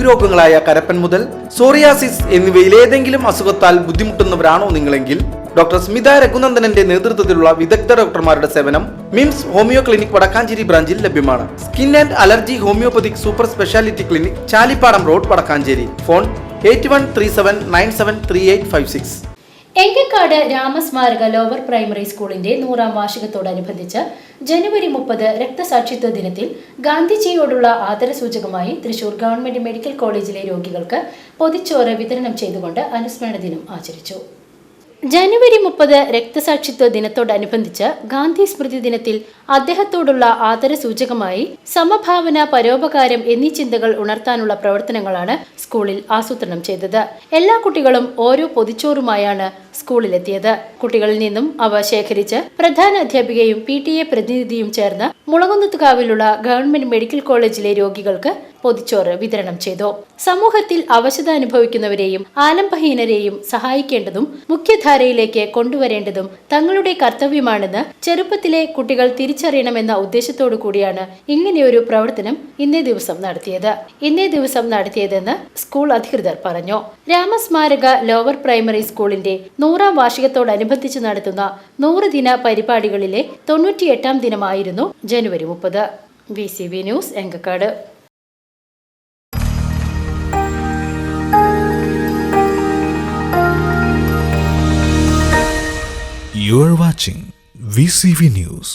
ത്വക്ക് രോഗങ്ങളായ കരപ്പൻ മുതൽ psoriasis എന്നിവയിലേതെങ്കിലും അസുഖത്താൽ ബുദ്ധിമുട്ടുന്നവരാണോ നിങ്ങളെങ്കിൽ doctor Smitha രഘുനന്ദനന്റെ നേതൃത്വത്തിലുള്ള വിദഗ്ധ ഡോക്ടർമാരുടെ സേവനം മിംസ് ഹോമിയോ ക്ലിനിക് വടക്കാഞ്ചേരി ബ്രാഞ്ചിൽ ലഭ്യമാണ്. Skin and allergy homeopathic super speciality clinic, Chalippadam road, Vadakkanchery. Phone 8137973856. Engakkad Ramasmaraka lower primary സ്കൂളിന്റെ 100ാം വാർഷികത്തോടനുബന്ധിച്ച് ജനുവരി 30 രക്തസാക്ഷിത്വ ദിനത്തിൽ ഗാന്ധിജിയോടുള്ള ആദരസൂചകമായി തൃശൂർ ഗവൺമെന്റ് മെഡിക്കൽ കോളേജിലെ രോഗികൾക്ക് പൊതിച്ചോറ് വിതരണം ചെയ്തുകൊണ്ട് അനുസ്മരണ ദിനം ആചരിച്ചു. ജനുവരി 30 രക്തസാക്ഷിത്വ ദിനത്തോടനുബന്ധിച്ച് ഗാന്ധി സ്മൃതി ദിനത്തിൽ അദ്ദേഹത്തോടുള്ള ആദരസൂചകമായി സമഭാവന, പരോപകാരം എന്നീ ചിന്തകൾ ഉണർത്താനുള്ള പ്രവർത്തനങ്ങളാണ് സ്കൂളിൽ ആസൂത്രണം ചെയ്തത്. എല്ലാ കുട്ടികളും ഓരോ പൊതിച്ചോറുമായാണ് സ്കൂളിലെത്തിയത്. കുട്ടികളിൽ നിന്നും അവ ശേഖരിച്ച് പ്രധാന അധ്യാപികയും PTA പ്രതിനിധിയും ചേർന്ന് മുളകുന്നത്തുകാവിലുള്ള ഗവൺമെന്റ് മെഡിക്കൽ കോളേജിലെ രോഗികൾക്ക് പൊതിച്ചോറ് വിതരണം ചെയ്തു. സമൂഹത്തിൽ അവശത അനുഭവിക്കുന്നവരെയും ആലംബഹീനരെയും സഹായിക്കേണ്ടതും മുഖ്യധാരയിലേക്ക് കൊണ്ടുവരേണ്ടതും തങ്ങളുടെ കർത്തവ്യമാണെന്ന് ചെറുപ്പത്തിലെ കുട്ടികൾ തിരിച്ചറിയണമെന്ന ഉദ്ദേശത്തോടു കൂടിയാണ് ഇങ്ങനെയൊരു പ്രവർത്തനം ഇന്നേ ദിവസം നടത്തിയതെന്ന് സ്കൂൾ അധികൃതർ പറഞ്ഞു. രാമസ്മാരക ലോവർ പ്രൈമറി സ്കൂളിന്റെ 100ാം വാർഷികത്തോടനുബന്ധിച്ച് നടത്തുന്ന 100 ദിന പരിപാടികളിലെ 98ാം ദിനമായിരുന്നു ജനുവരി 30. VCV news, Enkakkad. You are watching VCV News.